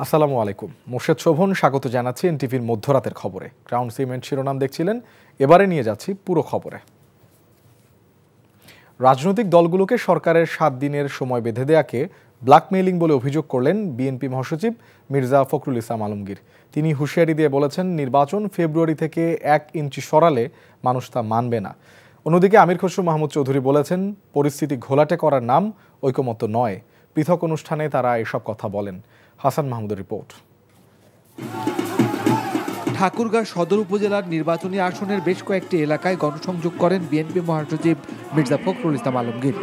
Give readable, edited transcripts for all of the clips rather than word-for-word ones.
আসসালামু আলাইকুম। মোর্শেদ শোভন স্বাগত জানাচ্ছি এনটিভির মধ্যরাতের খবরে। ক্রাউন সিমেন্ট শিরোনাম দেখছিলেন, এবারে নিয়ে যাচ্ছি পুরো খবরে। রাজনৈতিক দলগুলোকে সরকারের 7 দিনের সময় বেঁধে দেয়াকে ব্ল্যাকমেইলিং বলে অভিযোগ করলেন বিএনপি মহাসচিব মির্জা ফখরুল ইসলাম আলমগীর। তিনি হুঁশিয়ারি দিয়ে বলেছেন, নির্বাচন ফেব্রুয়ারি থেকে 1 ইঞ্চি সরালে মানুষ তা মানবে না। অন্যদিকে আমির খসরু মাহমুদ চৌধুরী বলেছেন, পরিস্থিতি ঘোলাটে করার নাম ঐকমত্য নয়। পৃথক অনুষ্ঠানে তারা এসব কথা বলেন। হাসান মাহমুদের রিপোর্ট। ঠাকুরগাঁও সদর উপজেলার নির্বাচনী আসনের বেশ কয়েকটি এলাকায় গণসংযোগ করেন বিএনপি মহাসচিব মির্জা ফখরুল ইসলাম আলমগীর।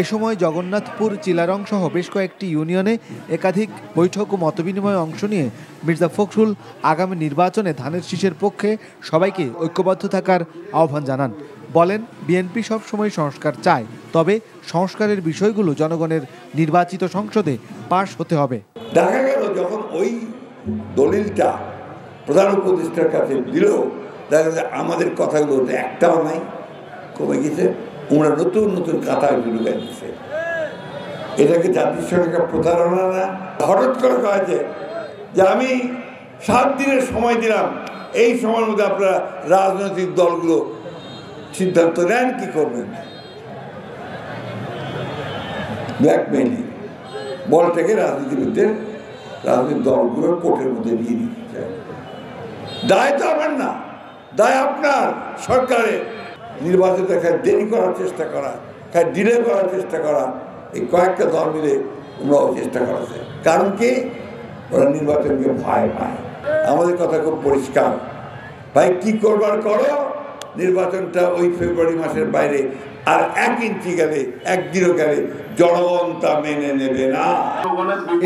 এ সময় জগন্নাথপুর, চিলারং সহ বেশ কয়েকটি ইউনিয়নে একাধিক বৈঠক ও মতবিনিময়ে অংশ নিয়ে মির্জা ফখরুল আগামী নির্বাচনে ধানের শীষের পক্ষে সবাইকে ঐক্যবদ্ধ থাকার আহ্বান জানান। বলেন, বিএনপি সবসময় সংস্কার চায়, তবে সংস্কারের বিষয়গুলো জনগণের নির্বাচিত সংসদে পাশ হতে হবে। দেখা গেল যখন ওই দলিলটা প্রধান উপদেষ্টার কাছে দিল, দেখা যায় আমাদের কথাগুলো একটাও নাই, কমে গেছে। ওরা নতুন নতুন কথা ঢুকে দিচ্ছে। এটাকে জাতির সঙ্গে একটা প্রতারণা না? হঠাৎ করে হয়েছে যে আমি 7 দিনের সময় দিলাম, এই সময়ের মধ্যে আপনারা রাজনৈতিক দলগুলো সিদ্ধান্ত নেন কি করবেন। ব্ল্যাকমেইলিং বলটাকে রাজনীতিবিদদের, রাজনৈতিক দলগুলোর কোর্টের মধ্যে নিয়ে দিতে চায়। দায় তো আমার না, দায় আপনার সরকারের। নির্বাচন খায় দেরি করার চেষ্টা করা, খায় ডিলে করার চেষ্টা করা, এই কয়েকটা দল মিলে আমরাও চেষ্টা করেছে। কারণ কি, ওরা নির্বাচনকে ভয় পায়। আমাদের কথা খুব পরিষ্কার, ভাই কি করবার করো, নির্বাচনটা ওই ফেব্রুয়ারি মাসের বাইরে আর 1 ইঞ্চি গেলে, 1 দিনও গেলে জনগণ তা মেনে নেবে না।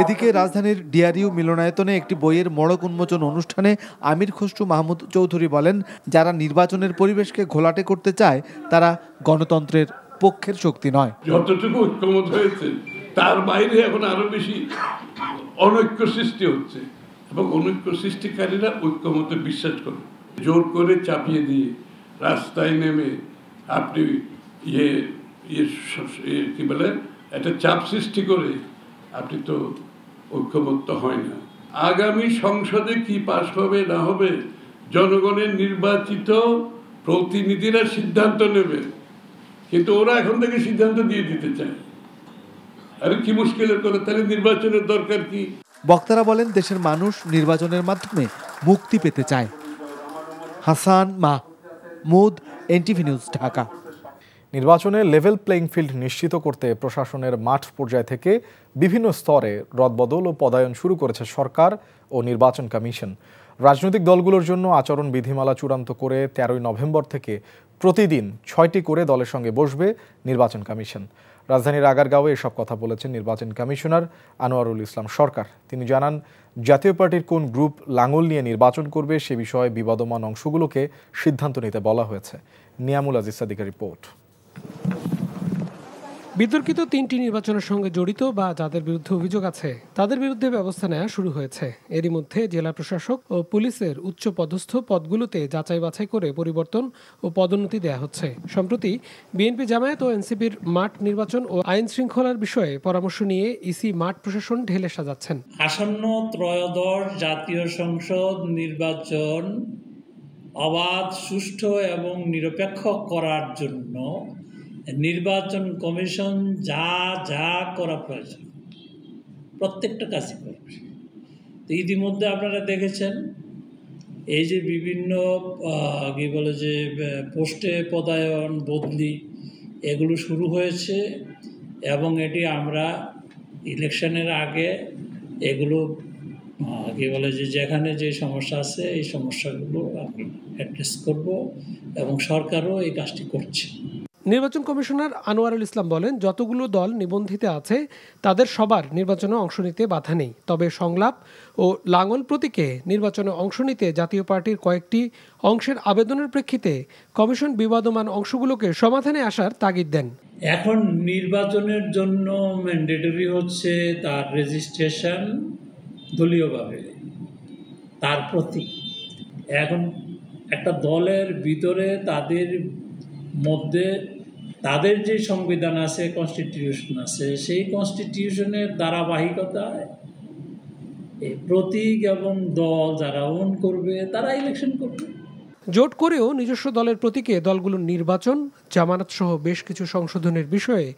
এদিকে রাজধানীর ডিআরইউ মিলনায়তনে একটি বইয়ের মোড়ক উন্মোচন অনুষ্ঠানে আমির খসরু মাহমুদ চৌধুরী বলেন, যারা নির্বাচনের পরিবেশকে ঘোলাটে করতে চায় তারা গণতন্ত্রের পক্ষের শক্তি নয়। যতটুকু ঐক্যমত হয়েছে তার বাইরে এখন আরো বেশি অনৈক্য সৃষ্টি হচ্ছে, এবং অনৈক্য সৃষ্টিকারীরা ঐক্যমতে বিশ্বাস করে জোর করে চাপিয়ে দিয়ে রাস্তায় নেমে আপনি কি বলে একটা চাপ সৃষ্টি করে আপনি তো ঐক্যমত্য হয় না। আগামী সংসদে কি পাস হবে না হবে জনগণের নির্বাচিত প্রতিনিধিরা সিদ্ধান্ত নেবে, কিন্তু ওরা এখন থেকে সিদ্ধান্ত দিয়ে দিতে চায়। আরে কি মুশকিলের কথা, তাহলে নির্বাচনের দরকার কি? বক্তারা বলেন, দেশের মানুষ নির্বাচনের মাধ্যমে মুক্তি পেতে চায়। Hasan Mahmud, NTV news, Dhaka. নির্বাচনে লেভেল প্লেইং ফিল্ড নিশ্চিত করতে প্রশাসনের মাঠ পর্যায় থেকে বিভিন্ন স্তরে রদবদল ও পদায়ন শুরু করেছে সরকার ও নির্বাচন কমিশন। রাজনৈতিক দলগুলোর জন্য আচরণ বিধিমালা চূড়ান্ত করে 13 নভেম্বর থেকে প্রতিদিন 6টি করে দলের সঙ্গে বসবে নির্বাচন কমিশন। রাজধানীর আগারগাঁওয়ে এসব কথা বলেছেন নির্বাচন কমিশনার আনোয়ারুল ইসলাম সরকার। তিনি জানান, জাতীয় পার্টির কোন গ্রুপ লাঙ্গল নিয়ে নির্বাচন করবে সে বিষয়ে বিবাদমান অংশগুলোকে সিদ্ধান্ত নিতে বলা হয়েছে। নিয়ামুল আজিজ সাদিকের রিপোর্ট। বিতর্কিত 3টি নির্বাচনের সঙ্গে জড়িত বা যাদের বিরুদ্ধে অভিযোগ আছে তাদের বিরুদ্ধে ব্যবস্থা নেওয়া শুরু হয়েছে। এরই মধ্যে জেলা প্রশাসক ও পুলিশের উচ্চ পদস্থ পদগুলোতে যাচাই বাছাই করে পরিবর্তন ও পদোন্নতি দেওয়া হচ্ছে। সম্প্রতি বিএনপি, জামায়াত ও এনসিপির মাঠ নির্বাচন ও আইন শৃঙ্খলার বিষয়ে পরামর্শ নিয়ে ইসি মাঠ প্রশাসন ঢেলে সাজাচ্ছেন। আসন্ন ত্রয়োদশ জাতীয় সংসদ নির্বাচন অবাধ, সুষ্ঠু এবং নিরপেক্ষ করার জন্য নির্বাচন কমিশন যা যা করা প্রয়োজন প্রত্যেকটা কাজই করবে। তো ইতিমধ্যে আপনারা দেখেছেন এই যে বিভিন্ন কি বলে যে পোস্টে পদায়ন, বদলি এগুলো শুরু হয়েছে, এবং এটি আমরা ইলেকশনের আগে এগুলো কি বলে যে যেখানে যে সমস্যা আছে এই সমস্যাগুলো আমরা অ্যাড্রেস করব, এবং সরকারও এই কাজটি করছে। নির্বাচন কমিশনার আনোয়ারুল ইসলাম বলেন, যতগুলো দল নিবন্ধিত আছে তাদের সবার নির্বাচনে অংশ নিতে বাধা নেই, তবে সংলাপ ও লাঙ্গল প্রতীকে নির্বাচনে অংশ নিতে জাতীয় পার্টির কয়েকটি অংশের আবেদনের প্রেক্ষিতে কমিশন বিবাদমান অংশগুলোকে সমাধানে আসার তাগিদ দেন। এখন নির্বাচনের জন্য ম্যান্ডেটরি হচ্ছে তার রেজিস্ট্রেশন দলীয়ভাবে, তার প্রতীক। এখন একটা দলের ভিতরে তাদের মধ্যে তাদের যে সংবিধান আছে, কনস্টিটিউশন আছে, সেই কনস্টিটিউশনের ধারাবাহিকতায় এই প্রতীক এবং দল যারা ওন করবে তারা ইলেকশন করবে। জোট করেও নিজস্ব দলের প্রতীকে দলগুলোর নির্বাচন, জামানত সহ বেশ কিছু সংশোধনের বিষয়ে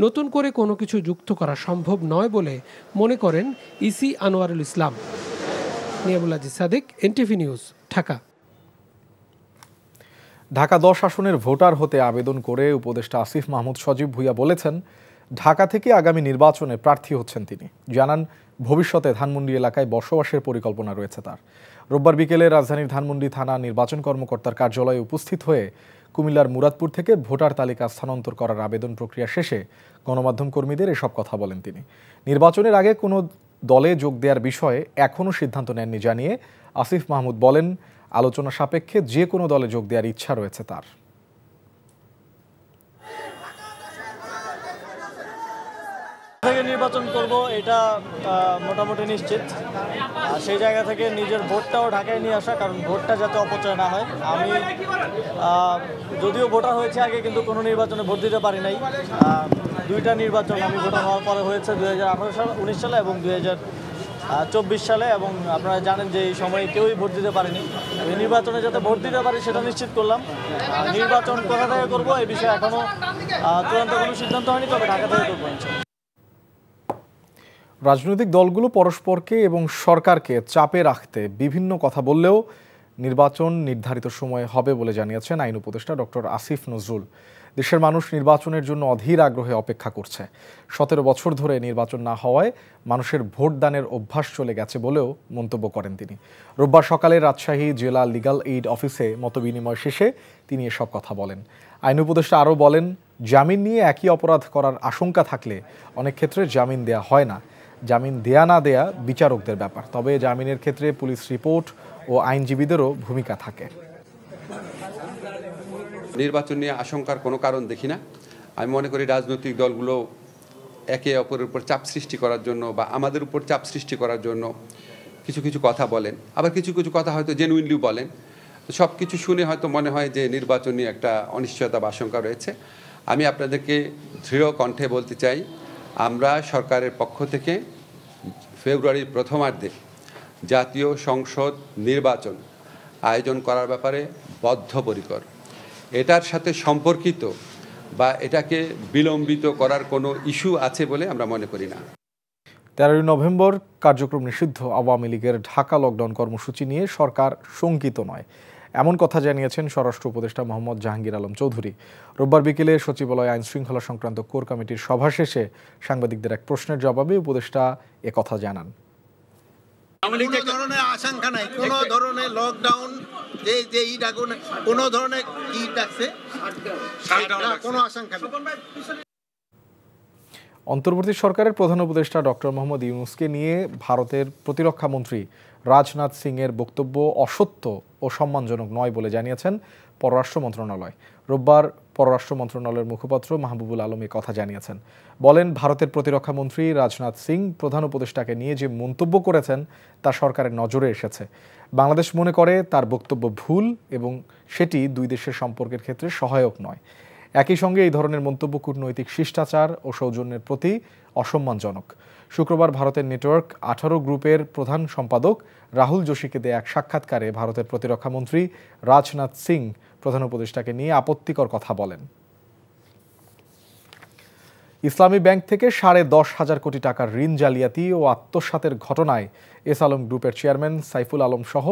নতুন করে কোনো কিছু যুক্ত করা সম্ভব নয় বলে মনে করেন EC Anwarul Islam. Niamul Aziz Sadiq, NTV news, Dhaka. Dhaka 10 আসনের ভোটার হতে আবেদন করে উপদেষ্টা আসিফ মাহমুদ সজীব ভুঁইয়া বলেছেন, ঢাকা থেকে আগামী নির্বাচনে প্রার্থী হচ্ছেন তিনি। জানান, ভবিষ্যতে ধানমন্ডি এলাকায় বসবাসের পরিকল্পনা রয়েছে তার। রোববার বিকেলে রাজধানীর ধানমন্ডি থানা নির্বাচন কর্মকর্তার কার্যালয়ে উপস্থিত হয়ে কুমিল্লার মুরাদপুর থেকে ভোটার তালিকা স্থানান্তর করার আবেদন প্রক্রিয়া শেষে গণমাধ্যম কর্মীদের এসব কথা বলেন তিনি। নির্বাচনের আগে কোনো দলে যোগ দেওয়ার বিষয়ে এখনও সিদ্ধান্ত নেননি জানিয়ে আসিফ মাহমুদ বলেন, আলোচনা সাপেক্ষে যে কোনো দলে যোগ দেওয়ার ইচ্ছা রয়েছে তার। থেকে নির্বাচন করব এটা মোটামুটি নিশ্চিত। সেই জায়গা থেকে নিজের ভোটটাও ঢাকায় নিয়ে আসা, কারণ ভোটটা যাতে অপচয় না হয়। আমি যদিও ভোটার হয়েছে আগে, কিন্তু কোনো নির্বাচনে ভোট দিতে পারি নাই। 2টা নির্বাচন আমি ভোটার হওয়ার পরে হয়েছে, 2018 সাল, 19 সালে এবং 2024 সালে, এবং আপনারা জানেন যে এই সময়ে কেউই ভোট দিতে পারেনি। এই নির্বাচনে যাতে ভোট দিতে পারি সেটা নিশ্চিত করলাম। নির্বাচন কোথা থেকে করবো এই বিষয়ে এখনও চূড়ান্ত কোনো সিদ্ধান্ত হয়নি, তবে ঢাকা থেকে করবো। রাজনৈতিক দলগুলো পরস্পরকে এবং সরকারকে চাপে রাখতে বিভিন্ন কথা বললেও নির্বাচন নির্ধারিত সময়ে হবে বলে জানিয়েছেন আইন উপদেষ্টা ডক্টর আসিফ নজরুল। দেশের মানুষ নির্বাচনের জন্য অধীর আগ্রহে অপেক্ষা করছে। 17 বছর ধরে নির্বাচন না হওয়ায় মানুষের ভোটদানের অভ্যাস চলে গেছে বলেও মন্তব্য করেন তিনি। রোববার সকালে রাজশাহী জেলা লিগ্যাল এইড অফিসে মতবিনিময় শেষে তিনি এসব কথা বলেন। আইন উপদেষ্টা আরও বলেন, জামিন নিয়ে একই অপরাধ করার আশঙ্কা থাকলে অনেক ক্ষেত্রে জামিন দেয়া হয় না। জামিন দেয়া না দেয়া বিচারকদের ব্যাপার, তবে জামিনের ক্ষেত্রে পুলিশ রিপোর্ট ও আইনজীবীদেরও ভূমিকা থাকে। নির্বাচন নিয়ে আশঙ্কার কোনো কারণ দেখি না। আমি মনে করি রাজনৈতিক দলগুলো একে অপরের উপর চাপ সৃষ্টি করার জন্য বা আমাদের উপর চাপ সৃষ্টি করার জন্য কিছু কিছু কথা বলেন, আবার কিছু কিছু কথা হয়তো জেনুইনলি বলেন। তো সব কিছু শুনে হয়তো মনে হয় যে নির্বাচন নিয়ে একটা অনিশ্চয়তা বা আশঙ্কা রয়েছে। আমি আপনাদেরকে দৃঢ় কণ্ঠে বলতে চাই, আমরা সরকারের পক্ষ থেকে ফেব্রুয়ারির প্রথমার্ধে জাতীয় সংসদ নির্বাচন আয়োজন করার ব্যাপারে বদ্ধপরিকর। এটার সাথে সম্পর্কিত বা এটাকে বিলম্বিত করার কোনো ইস্যু আছে বলে আমরা মনে করি না। 13 নভেম্বর কার্যক্রম নিষিদ্ধ আওয়ামী লীগের ঢাকা লকডাউন কর্মসূচি নিয়ে সরকার শঙ্কিত নয়, এমন কথা জানিয়েছেন স্বরাষ্ট্র উপদেষ্টা মোহাম্মদ জাহাঙ্গীর আলম চৌধুরী। রোববার বিকেলে সচিবালয় আইন শৃঙ্খলা সংক্রান্ত কোর কমিটির সভা শেষে সাংবাদিকদের এক প্রশ্নের জবাবে উপদেষ্টা একথা জানান। কোনো ধরনের আশঙ্কা নাই, কোনো ধরনের লকডাউন যে কোনো ধরনের কি ডাকছে, কোনো আশঙ্কা নেই। অন্তর্বর্তী সরকারের প্রধান উপদেষ্টা ডক্টর মোহাম্মদ ইউনূসকে নিয়ে ভারতের প্রতিরক্ষা মন্ত্রী রাজনাথ সিংয়ের বক্তব্য অসত্য ও সম্মানজনক নয় বলে জানিয়েছেন পররাষ্ট্র মন্ত্রণালয়। রোববার পররাষ্ট্র মন্ত্রণালয়ের মুখপাত্র মাহবুবুল আলম এ কথা জানিয়েছেন। বলেন, ভারতের প্রতিরক্ষা মন্ত্রী রাজনাথ সিং প্রধান উপদেষ্টাকে নিয়ে যে মন্তব্য করেছেন তা সরকারের নজরে এসেছে। বাংলাদেশ মনে করে তার বক্তব্য ভুল এবং সেটি দুই দেশের সম্পর্কের ক্ষেত্রে সহায়ক নয়। একই সঙ্গে এই ধরনের মন্তব্য কূটনৈতিক শিষ্টাচার ও সৌজন্যের প্রতি অসম্মানজনক। শুক্রবার ভারতের নেটওয়ার্ক 18 গ্রুপের প্রধান সম্পাদক রাহুল যোশীকে দেয়া এক সাক্ষাৎকারে ভারতের প্রতিরক্ষা মন্ত্রী রাজনাথ সিং প্রধান উপদেষ্টাকে নিয়ে আপত্তিকর কথা বলেন। ইসলামী ব্যাংক থেকে 10.5 কোটি টাকার ঋণ জালিয়াতি ও আত্মসাতের ঘটনায় এস আলম গ্রুপের চেয়ারম্যান সাইফুল আলম সহ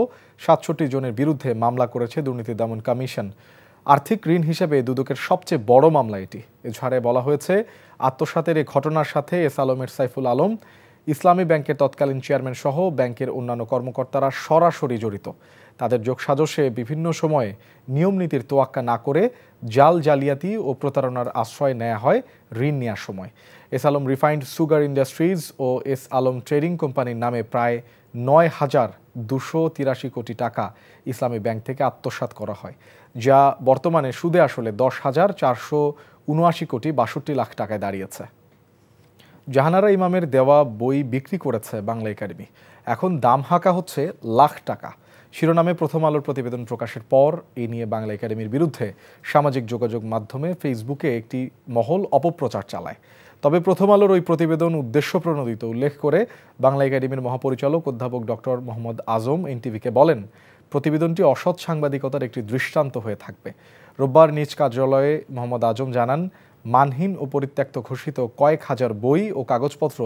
67 জনের বিরুদ্ধে মামলা করেছে দুর্নীতি দমন কমিশন। আর্থিক ঋণ হিসেবে দুদকের সবচেয়ে বড় মামলা এটি। এছাড়া বলা হয়েছে, আত্মসাতের এই ঘটনার সাথে এস আলমের সাইফুল আলম, ইসলামী ব্যাংকের তৎকালীন চেয়ারম্যান সহ ব্যাংকের অন্যান্য কর্মকর্তারা সরাসরি জড়িত। তাদের যোগসাজশে বিভিন্ন সময়ে নিয়মনীতির তোয়াক্কা না করে জাল জালিয়াতি ও প্রতারণার আশ্রয় নেওয়া হয় ঋণ নেওয়ার সময়। S Alam refined sugar industries ও এস আলম ট্রেডিং কোম্পানির নামে প্রায় 9,283 কোটি টাকা ইসলামী ব্যাংক থেকে আত্মসাৎ করা হয়, যা বর্তমানে সুদে আসলে 10,479 কোটি 62 লাখ টাকায় দাঁড়িয়েছে। জাহানারা ইমামের দেওয়া বই বিক্রি করেছে বাংলা একাডেমি। এখন দাম হাঁকা হচ্ছে লাখ টাকা। শিরোনামে প্রথম আলোর প্রতিবেদন প্রকাশের পর এ নিয়ে বাংলা একাডেমির বিরুদ্ধে সামাজিক যোগাযোগ মাধ্যমে ফেসবুকে একটি মহল অপপ্রচার চালায়। তবে প্রথম আলোর ওই প্রতিবেদন উদ্দেশ্য প্রণোদিত উল্লেখ করে বাংলা একাডেমির মহাপরিচালক অধ্যাপক ডক্টর মোহাম্মদ আজম এনটিভিকে বলেন, প্রতিবেদনটি অসৎ সাংবাদিকতার একটি দৃষ্টান্ত হয়ে থাকবে। রোববার নিজ কার্যালয়ে মোহাম্মদ আজম জানান, মানহীন ও পরিত্যক্ত ঘোষিত কয়েক হাজার বই ও কাগজপত্র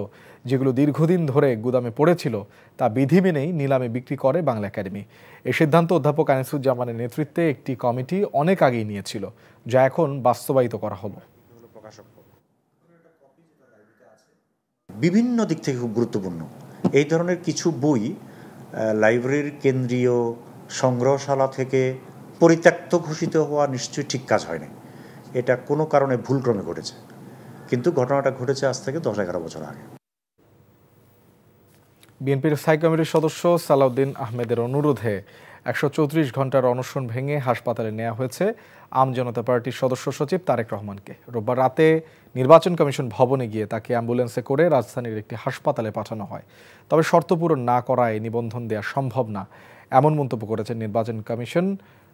যেগুলো দীর্ঘদিন ধরে গুদামে পড়েছিল তা বিধি মেনেই নিলামে বিক্রি করে বাংলা একাডেমি। এই সিদ্ধান্ত অধ্যাপক আনিসুজ্জামানের নেতৃত্বে একটি কমিটি অনেক আগেই নিয়েছিল, যা এখন বাস্তবায়িত করা হলো। বিভিন্ন দিক থেকে খুব গুরুত্বপূর্ণ এই ধরনের কিছু বই লাইব্রেরির কেন্দ্রীয় সংগ্রহশালা থেকে পরিত্যক্ত ঘোষিত হওয়া নিশ্চয়ই ঠিক কাজ হয়নি। এটা কোনো কারণে ভুলক্রমে ঘটেছে, কিন্তু ঘটনাটা ঘটেছে আজ থেকে 10-11 বছর আগে। বিএনপির স্থায়ী কমিটির সদস্য সালাউদ্দিন আহমেদের অনুরোধে 134 ঘন্টার অনশন ভেঙে হাসপাতালে নেওয়া হয়েছে আম জনতা পার্টির সদস্য সচিব তারেক রহমানকে। রোববার রাতে নির্বাচন কমিশন ভবনে গিয়ে তাকে অ্যাম্বুলেন্সে করে রাজধানীর একটি হাসপাতালে পাঠানো হয়। তবে শর্ত পূরণ না করায় নিবন্ধন দেওয়া সম্ভব না, এমন মন্তব্য করেছেন নির্বাচন কমিশন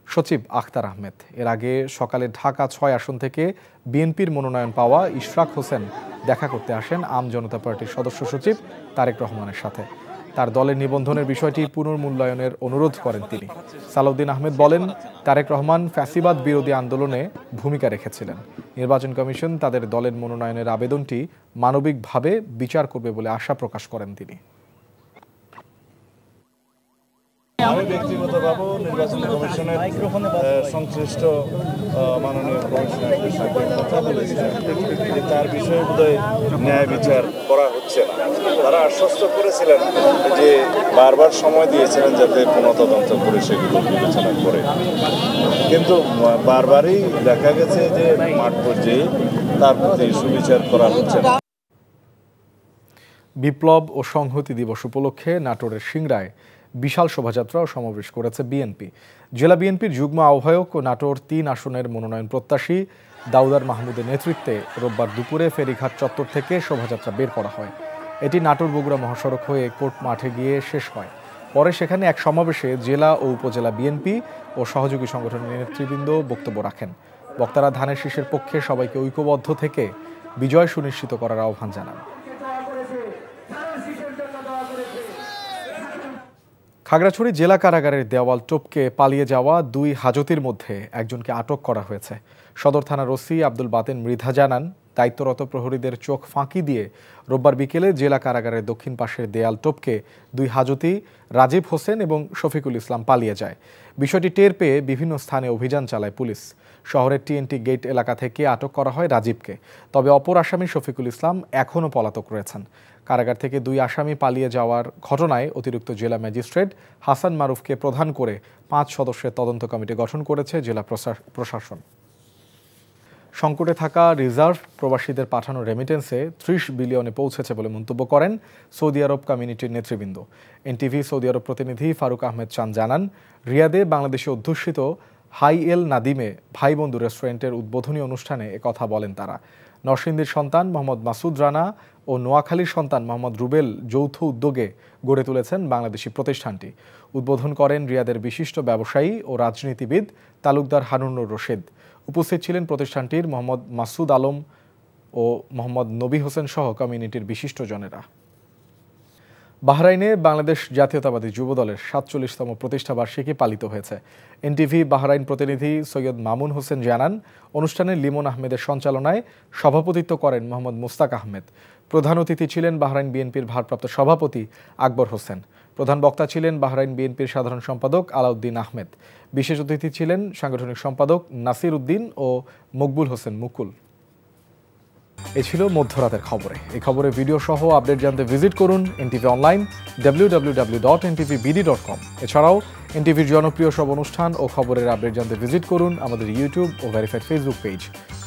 সচিব আখতার আহমেদ। এর আগে সকালে ঢাকা 6 আসন থেকে বিএনপির মনোনয়ন পাওয়া ইশরাক হোসেন দেখা করতে আসেন আম জনতা পার্টির সদস্য সচিব তারেক রহমানের সাথে। তার দলের নিবন্ধনের বিষয়টি পুনর্মূল্যায়নের অনুরোধ করেন তিনি। সালাউদ্দিন আহমেদ বলেন, তারেক রহমান ফ্যাসিবাদ বিরোধী আন্দোলনে ভূমিকা রেখেছিলেন। নির্বাচন কমিশন তাদের দলের মনোনয়নের আবেদনটি মানবিকভাবে বিচার করবে বলে আশা প্রকাশ করেন তিনি। আমি ব্যক্তিগতভাবে নির্বাচন কমিশনের সংশ্লিষ্ট মাননীয় কমিশনারের সাথে কথা বলেছিলাম যে তার বিষয়ে বোধহয় ন্যায় বিচার করা হচ্ছে না। তারা আশ্বস্ত করেছিলেন যে বারবার সময় দিয়েছিলেন যাতে পুনঃ তদন্ত করে সেগুলো বিবেচনা করে, কিন্তু বারবারই দেখা গেছে যে মাঠ পর্যায়ে তার প্রতি সুবিচার করা হচ্ছে না। বিপ্লব ও সংহতি দিবস উপলক্ষে নাটোরের সিংড়ায় বিশাল শোভাযাত্রা ও সমাবেশ করেছে বিএনপি। জেলা বিএনপির যুগ্ম আহ্বায়ক ও নাটোর 3 আসনের মনোনয়ন প্রত্যাশী দাউদার মাহমুদের নেতৃত্বে রোববার দুপুরে ফেরিঘাট চত্বর থেকে শোভাযাত্রা বের করা হয়। এটি নাটোর বগুড়া মহাসড়ক হয়ে কোর্ট মাঠে গিয়ে শেষ হয়। পরে সেখানে এক সমাবেশে জেলা ও উপজেলা বিএনপি ও সহযোগী সংগঠনের নেতৃবৃন্দ বক্তব্য রাখেন। বক্তারা ধানের শীষের পক্ষে সবাইকে ঐক্যবদ্ধ থেকে বিজয় সুনিশ্চিত করার আহ্বান জানান। খাগড়াছড়ি জেলা কারাগারের দেওয়াল টপকে পালিয়ে যাওয়া 2 হাজতির মধ্যে একজনকে আটক করা হয়েছে। সদর থানার ওসি আব্দুল বাতেন মৃধা জানান, দায়িত্বরত প্রহরীদের চোখ ফাঁকি দিয়ে রোববার বিকেলে জেলা কারাগারের দক্ষিণ পাশের দেয়াল টপকে 2 হাজতি রাজীব হোসেন এবং শফিকুল ইসলাম পালিয়ে যায়। বিষয়টি টের পেয়ে বিভিন্ন স্থানে অভিযান চালায় পুলিশ। শহরের টিএনটি গেট এলাকা থেকে আটক করা হয় রাজীবকে। তবে অপর আসামি শফিকুল ইসলাম এখনও পলাতক রয়েছেন। কারাগার থেকে 2 আসামি পালিয়ে যাওয়ার ঘটনায় অতিরিক্ত জেলা ম্যাজিস্ট্রেট হাসান মারুফকে প্রধান করে 5 সদস্যের তদন্ত কমিটি গঠন করেছে জেলা প্রশাসন। সংকটে থাকা রিজার্ভ প্রবাসীদের পাঠানো রেমিটেন্সে 30 বিলিয়নে পৌঁছেছে বলে মন্তব্য করেন সৌদি আরব কমিউনিটির নেতৃবৃন্দ। এনটিভি সৌদি আরব প্রতিনিধি ফারুক আহমেদ চান জানান, রিয়াদে বাংলাদেশে অধ্যুষিত হাই এল নাদিমে ভাই বন্ধু রেস্টুরেন্টের উদ্বোধনী অনুষ্ঠানে একথা বলেন তারা। নরসিংদীর সন্তান মোহাম্মদ মাসুদ রানা ও নোয়াখালীর সন্তান মোহাম্মদ রুবেল যৌথ উদ্যোগে গড়ে তুলেছেন বাংলাদেশি প্রতিষ্ঠানটি। উদ্বোধন করেন রিয়াদের বিশিষ্ট ব্যবসায়ী ও রাজনীতিবিদ তালুকদার হারুনুর রশিদ। উপস্থিত ছিলেন প্রতিষ্ঠানটির মোহাম্মদ মাসুদ আলম ও মোহাম্মদ নবী হোসেন সহ কমিউনিটির বিশিষ্টজনেরা। বাহরাইনে বাংলাদেশ জাতীয়তাবাদী যুবদলের 47তম প্রতিষ্ঠাবার্ষিকী পালিত হয়েছে। এনটিভি বাহরাইন প্রতিনিধি সৈয়দ মামুন হোসেন জানান, অনুষ্ঠানে লিমন আহমেদের সঞ্চালনায় সভাপতিত্ব করেন মোহাম্মদ মুস্তাক আহমেদ। প্রধান অতিথি ছিলেন বাহরাইন বিএনপির ভারপ্রাপ্ত সভাপতি আকবর হোসেন। প্রধান বক্তা ছিলেন বাহরাইন বিএনপির সাধারণ সম্পাদক আলাউদ্দিন আহমেদ। বিশেষ অতিথি ছিলেন সাংগঠনিক সম্পাদক নাসির উদ্দিন ও মকবুল হোসেন মুকুল। এ ছিল মধ্যরাতের খবরে। এই খবরের ভিডিও সহ আপডেট জানতে ভিজিট করুন এনটিভি অনলাইন www.ntvbd.com। এছাড়াও এনটিভির জনপ্রিয় সব অনুষ্ঠান ও খবরের আপডেট জানতে ভিজিট করুন আমাদের ইউটিউব ও ভেরিফাইড ফেসবুক পেজ।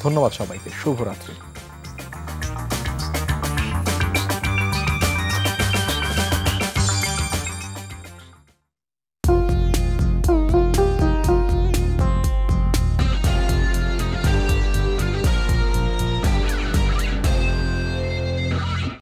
ধন্যবাদ সবাইকে। শুভরাত্রি।